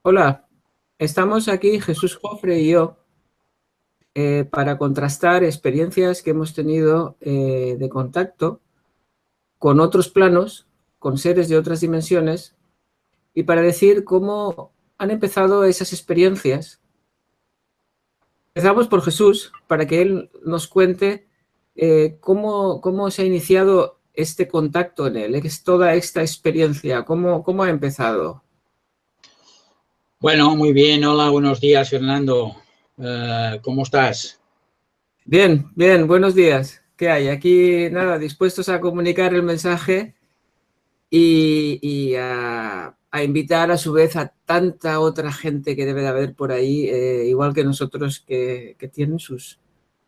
Hola, estamos aquí, Jesús Jofre y yo, para contrastar experiencias que hemos tenido de contacto con otros planos, con seres de otras dimensiones, y para decir cómo han empezado esas experiencias. Empezamos por Jesús, para que él nos cuente cómo se ha iniciado este contacto en él, es toda esta experiencia, cómo ha empezado. Bueno, muy bien. Hola, buenos días, Fernando. ¿Cómo estás? Bien, bien, buenos días. ¿Qué hay? Aquí, nada, dispuestos a comunicar el mensaje y a invitar a su vez a tanta otra gente que debe de haber por ahí, igual que nosotros, que tienen sus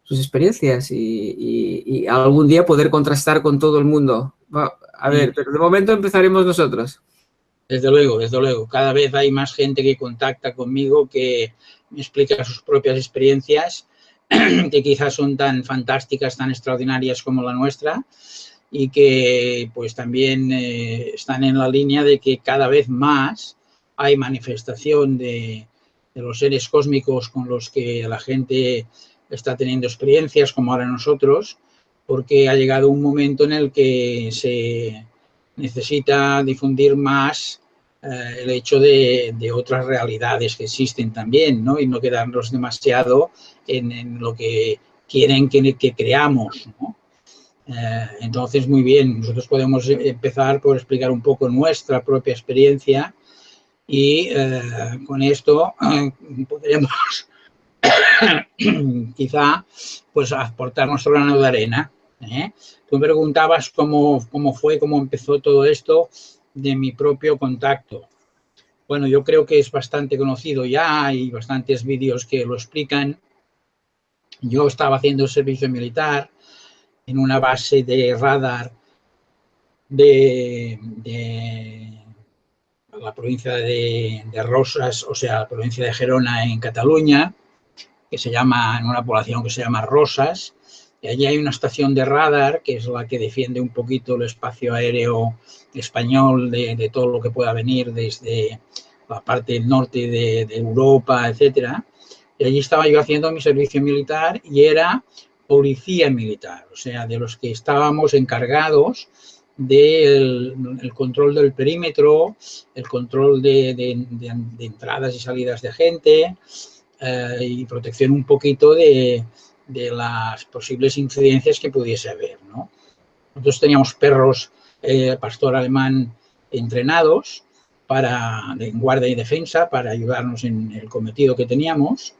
experiencias y algún día poder contrastar con todo el mundo. A Sí, ver, pero de momento empezaremos nosotros. desde luego, desde luego. Cada vez hay más gente que contacta conmigo, que me explica sus propias experiencias, que quizás son tan fantásticas, tan extraordinarias como la nuestra, y que pues también están en la línea de que cada vez más hay manifestación de los seres cósmicos con los que la gente está teniendo experiencias, como ahora nosotros, porque ha llegado un momento en el que se necesita difundir más el hecho de otras realidades que existen también, ¿no? Y no quedarnos demasiado en lo que quieren que creamos, ¿no? Entonces, muy bien, nosotros podemos empezar por explicar un poco nuestra propia experiencia y con esto podremos quizá pues aportar nuestro grano de arena. ¿Eh? Tú me preguntabas cómo empezó todo esto de mi propio contacto. Bueno, yo creo que es bastante conocido ya, hay bastantes vídeos que lo explican. Yo estaba haciendo el servicio militar en una base de radar de la provincia de Rosas, o sea, la provincia de Gerona en Cataluña, que se llama, en una población que se llama Rosas, y allí hay una estación de radar que es la que defiende un poquito el espacio aéreo español de todo lo que pueda venir desde la parte del norte de Europa, etcétera. Y allí estaba yo haciendo mi servicio militar y era policía militar, o sea, de los que estábamos encargados del control del perímetro, el control de entradas y salidas de gente, y protección un poquito de las posibles incidencias que pudiese haber, ¿no? Nosotros teníamos perros pastor alemán entrenados en guardia y defensa para ayudarnos en el cometido que teníamos.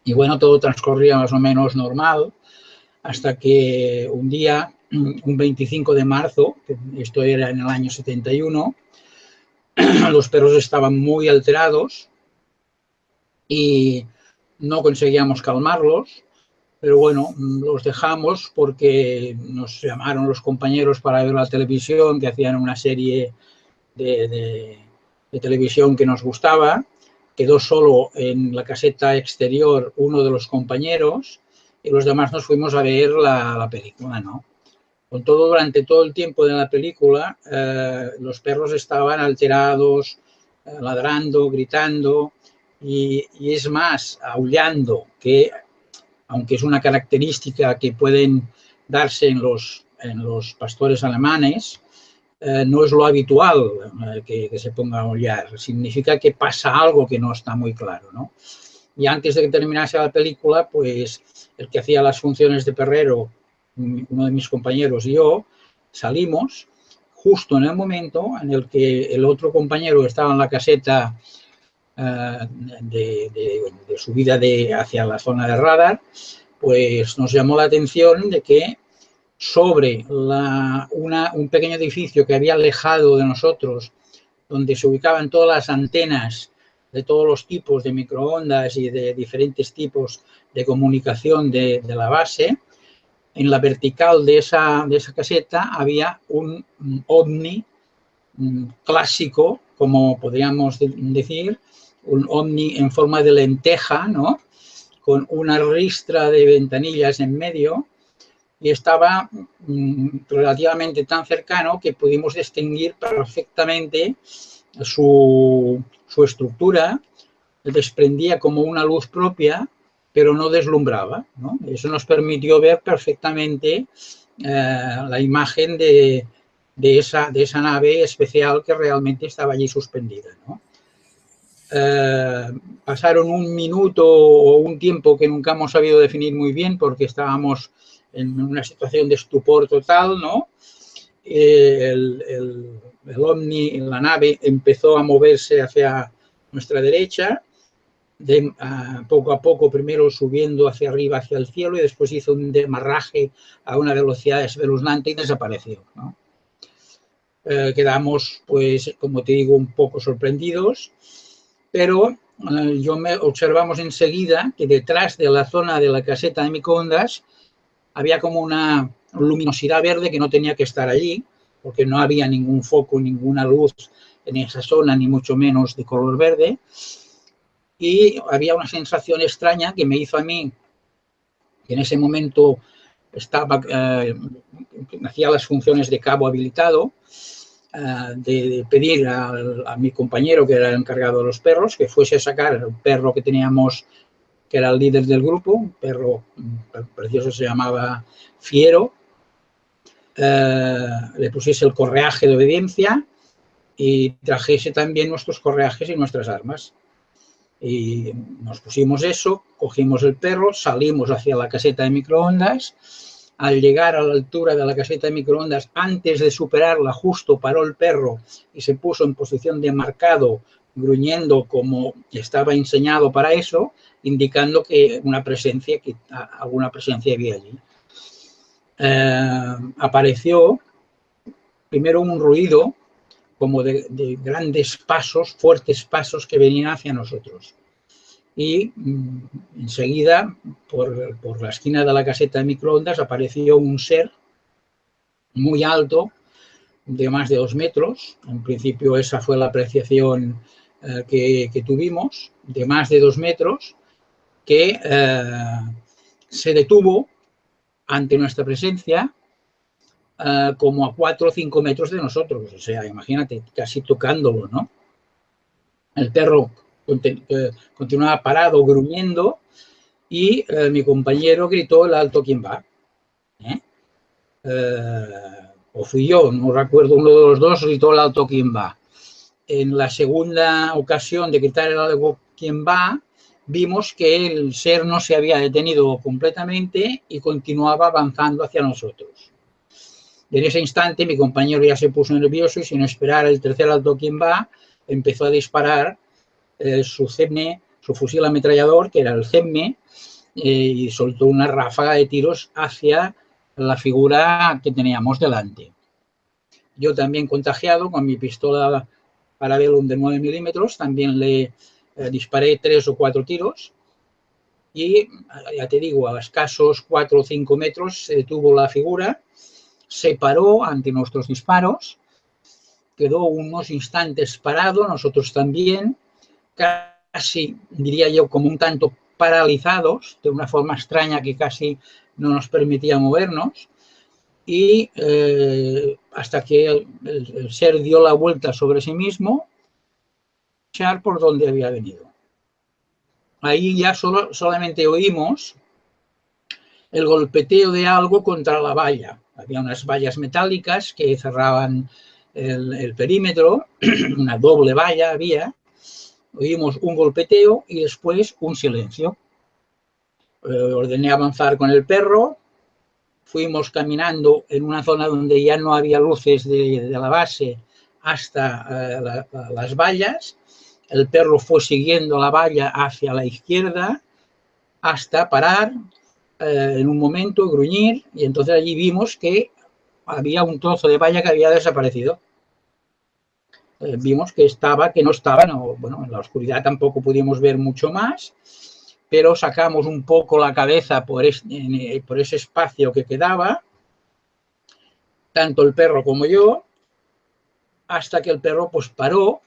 Y bueno, todo transcurría más o menos normal hasta que un día, un 25 de marzo, esto era en el año 71, los perros estaban muy alterados y no conseguíamos calmarlos, pero bueno, los dejamos porque nos llamaron los compañeros para ver la televisión, que hacían una serie de televisión que nos gustaba. Quedó solo en la caseta exterior uno de los compañeros y los demás nos fuimos a ver la película, ¿no? Con todo, durante todo el tiempo de la película, los perros estaban alterados, ladrando, gritando y es más, aullando, que aunque es una característica que pueden darse en los pastores alemanes, no es lo habitual que se ponga a aullar. Significa que pasa algo que no está muy claro, ¿no? Y antes de que terminase la película, pues el que hacía las funciones de perrero, uno de mis compañeros y yo, salimos justo en el momento en el que el otro compañero que estaba en la caseta de subida hacia la zona de radar, pues nos llamó la atención de que sobre un pequeño edificio que había alejado de nosotros, donde se ubicaban todas las antenas de todos los tipos de microondas y de diferentes tipos de comunicación de la base, en la vertical de esa caseta había un ovni clásico, como podríamos decir, un ovni en forma de lenteja, ¿no? Con una ristra de ventanillas en medio, y estaba relativamente tan cercano que pudimos distinguir perfectamente su estructura desprendía como una luz propia, pero no deslumbraba, ¿no? Eso nos permitió ver perfectamente la imagen de esa nave especial que realmente estaba allí suspendida, ¿no? Pasaron un minuto o un tiempo que nunca hemos sabido definir muy bien porque estábamos en una situación de estupor total, ¿no? El ovni, la nave, empezó a moverse hacia nuestra derecha, poco a poco, primero subiendo hacia arriba, hacia el cielo, y después hizo un demarraje a una velocidad espeluznante y desapareció, ¿no? Quedamos, pues, como te digo, un poco sorprendidos, pero observamos enseguida que detrás de la zona de la caseta de microondas había como una luminosidad verde que no tenía que estar allí, porque no había ningún foco, ninguna luz en esa zona, ni mucho menos de color verde. Y había una sensación extraña que me hizo a mí, que en ese momento hacía las funciones de cabo habilitado, de pedir a mi compañero, que era el encargado de los perros, que fuese a sacar el perro que teníamos, que era el líder del grupo, un perro precioso, se llamaba Fiero, le pusiese el correaje de obediencia y trajese también nuestros correajes y nuestras armas. Y nos pusimos eso, cogimos el perro, salimos hacia la caseta de microondas. Al llegar a la altura de la caseta de microondas, antes de superarla, justo paró el perro y se puso en posición de marcado, gruñendo como estaba enseñado para eso, indicando que alguna presencia había allí. Apareció primero un ruido como de grandes pasos, fuertes pasos que venían hacia nosotros. Y enseguida, por la esquina de la caseta de microondas, apareció un ser muy alto, de más de 2 metros. En principio esa fue la apreciación que tuvimos, de más de 2 metros, que se detuvo ante nuestra presencia como a 4 o 5 metros de nosotros. O sea, imagínate, casi tocándolo, ¿no? El perro continuaba parado, gruñendo, y mi compañero gritó: "El alto, ¿quién va?". O fui yo, no recuerdo, uno de los dos gritó: "El alto, ¿quién va?". En la segunda ocasión de gritar el alto, ¿quién va?, vimos que el ser no se había detenido completamente y continuaba avanzando hacia nosotros. En ese instante mi compañero ya se puso nervioso y, sin esperar el tercer alto, ¿quién va?, empezó a disparar su fusil ametrallador, que era el CEMME, y soltó una ráfaga de tiros hacia la figura que teníamos delante. Yo también, contagiado, con mi pistola Parabellum de 9 milímetros, también le disparé 3 o 4 tiros y, ya te digo, a escasos 4 o 5 metros se detuvo la figura, se paró ante nuestros disparos, quedó unos instantes parado, nosotros también, casi, diría yo, como un tanto paralizados, de una forma extraña que casi no nos permitía movernos, y hasta que el ser dio la vuelta sobre sí mismo, por donde había venido. Ahí ya solamente oímos el golpeteo de algo contra la valla. Había unas vallas metálicas que cerraban el perímetro, una doble valla había. Oímos un golpeteo y después un silencio. Ordené avanzar con el perro. Fuimos caminando en una zona donde ya no había luces de la base hasta las vallas. El perro fue siguiendo la valla hacia la izquierda hasta parar en un momento, gruñir, y entonces allí vimos que había un trozo de valla que había desaparecido. Vimos que no estaba, bueno, en la oscuridad tampoco pudimos ver mucho más, pero sacamos un poco la cabeza por ese espacio que quedaba, tanto el perro como yo, hasta que el perro pues paró,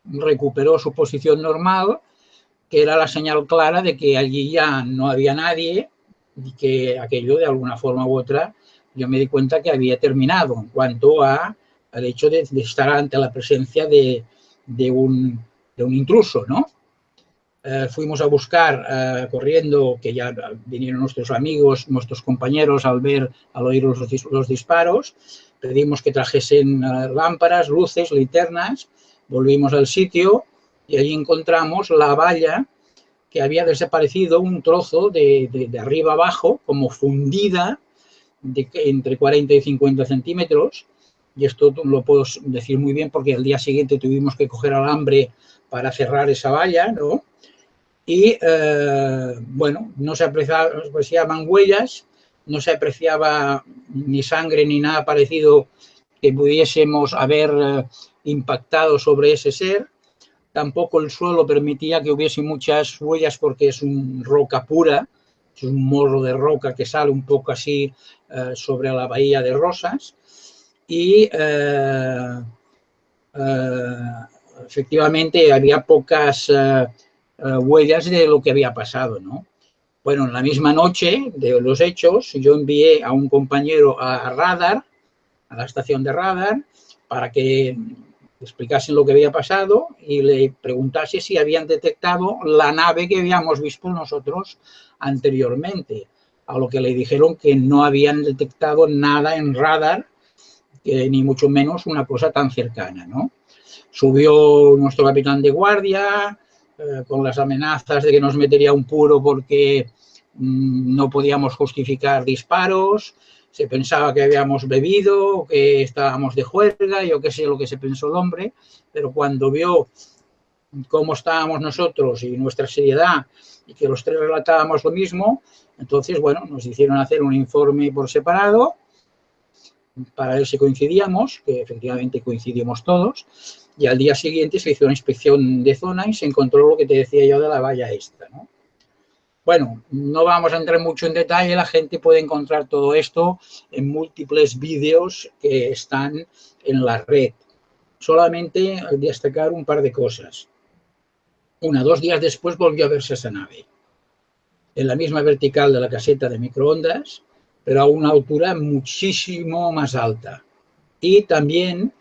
recuperó su posición normal, que era la señal clara de que allí ya no había nadie y que aquello, de alguna forma u otra, yo me di cuenta que había terminado en cuanto al hecho de estar ante la presencia de de un intruso, ¿no? Fuimos a buscar corriendo, que ya vinieron nuestros amigos, nuestros compañeros al oír los disparos. Pedimos que trajesen lámparas, luces, linternas. Volvimos al sitio y allí encontramos la valla que había desaparecido un trozo de arriba abajo, como fundida, entre 40 y 50 centímetros. Y esto lo puedo decir muy bien porque al día siguiente tuvimos que coger alambre para cerrar esa valla, ¿no? Y, bueno, no se apreciaban huellas, no se apreciaba ni sangre ni nada parecido que pudiésemos haber impactado sobre ese ser. Tampoco el suelo permitía que hubiese muchas huellas porque es una roca pura, es un morro de roca que sale un poco así sobre la bahía de Rosas. Y efectivamente había pocas huellas de lo que había pasado, ¿no? Bueno, en la misma noche de los hechos, yo envié a un compañero a radar, a la estación de radar, para que explicasen lo que había pasado y le preguntase si habían detectado la nave que habíamos visto nosotros anteriormente, a lo que le dijeron que no habían detectado nada en radar, ni mucho menos una cosa tan cercana, ¿no? Subió nuestro capitán de guardia con las amenazas de que nos metería un puro porque no podíamos justificar disparos. Se pensaba que habíamos bebido, que estábamos de juerga, yo qué sé lo que se pensó el hombre, pero cuando vio cómo estábamos nosotros y nuestra seriedad y que los tres relatábamos lo mismo, entonces, bueno, nos hicieron hacer un informe por separado para ver si coincidíamos, que efectivamente coincidimos todos, y al día siguiente se hizo una inspección de zona y se encontró lo que te decía yo de la valla esta, ¿no? Bueno, no vamos a entrar mucho en detalle, la gente puede encontrar todo esto en múltiples vídeos que están en la red. Solamente destacar un par de cosas. 2 días después volvió a verse esa nave, en la misma vertical de la caseta de microondas, pero a una altura muchísimo más alta. Y también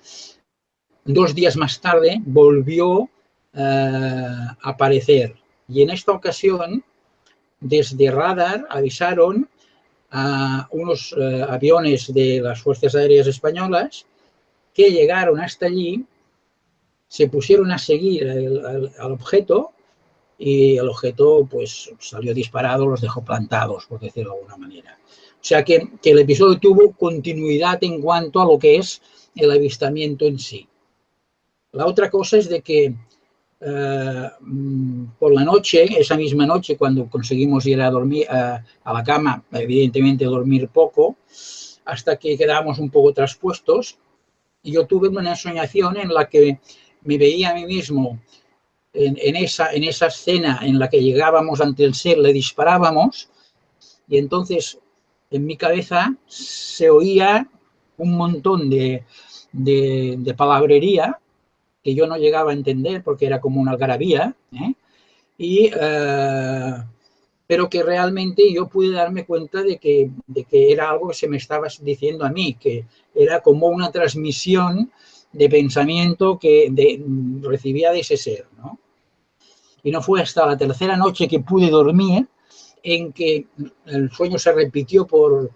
2 días más tarde volvió a aparecer. Y en esta ocasión, desde radar avisaron a unos aviones de las Fuerzas Aéreas Españolas que llegaron hasta allí, se pusieron a seguir al objeto y el objeto pues salió disparado, los dejó plantados, por decirlo de alguna manera. O sea que el episodio tuvo continuidad en cuanto a lo que es el avistamiento en sí. La otra cosa es de que por la noche, esa misma noche, cuando conseguimos ir a dormir a la cama, evidentemente dormir poco, hasta que quedábamos un poco traspuestos, yo tuve una soñación en la que me veía a mí mismo en esa escena en la que llegábamos ante el ser, le disparábamos, y entonces en mi cabeza se oía un montón de palabrería que yo no llegaba a entender porque era como una algarabía, pero que realmente yo pude darme cuenta de que era algo que se me estaba diciendo a mí, que era como una transmisión de pensamiento que recibía de ese ser, ¿no? Y no fue hasta la tercera noche que pude dormir en que el sueño se repitió por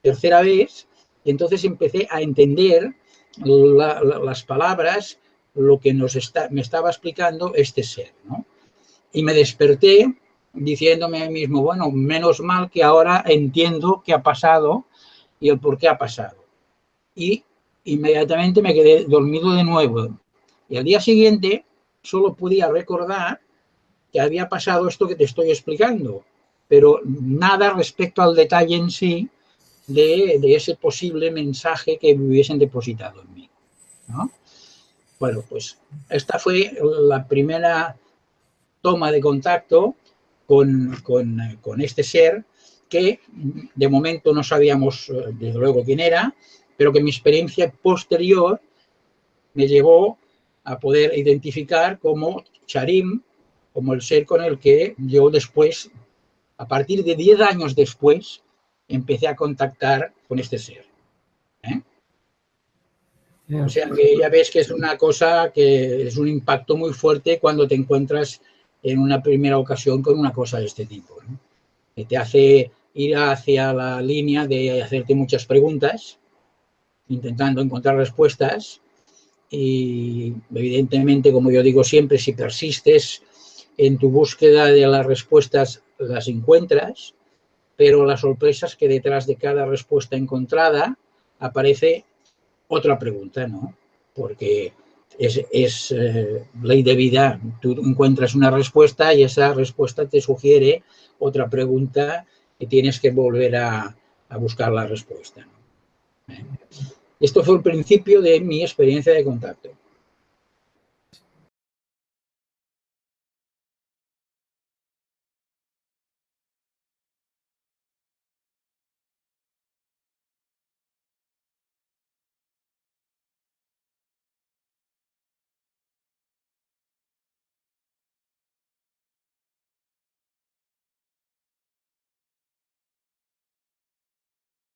tercera vez y entonces empecé a entender las palabras, lo que me estaba explicando este ser, ¿no? Y me desperté diciéndome a mí mismo, bueno, menos mal que ahora entiendo qué ha pasado y el por qué ha pasado. Y inmediatamente me quedé dormido de nuevo. Y al día siguiente solo podía recordar que había pasado esto que te estoy explicando, pero nada respecto al detalle en sí de ese posible mensaje que me hubiesen depositado en mí, ¿no? Bueno, pues esta fue la primera toma de contacto con este ser que de momento no sabíamos desde luego quién era, pero que mi experiencia posterior me llevó a poder identificar como Charim, como el ser con el que yo después, a partir de 10 años después, empecé a contactar con este ser. O sea, que ya ves que es una cosa que es un impacto muy fuerte cuando te encuentras en una primera ocasión con una cosa de este tipo, ¿no? Que te hace ir hacia la línea de hacerte muchas preguntas, intentando encontrar respuestas y, evidentemente, como yo digo siempre, si persistes en tu búsqueda de las respuestas, las encuentras, pero la sorpresa es que detrás de cada respuesta encontrada aparece otra pregunta, ¿no? Porque es ley de vida. Tú encuentras una respuesta y esa respuesta te sugiere otra pregunta que tienes que volver a buscar la respuesta, ¿no? Esto fue el principio de mi experiencia de contacto.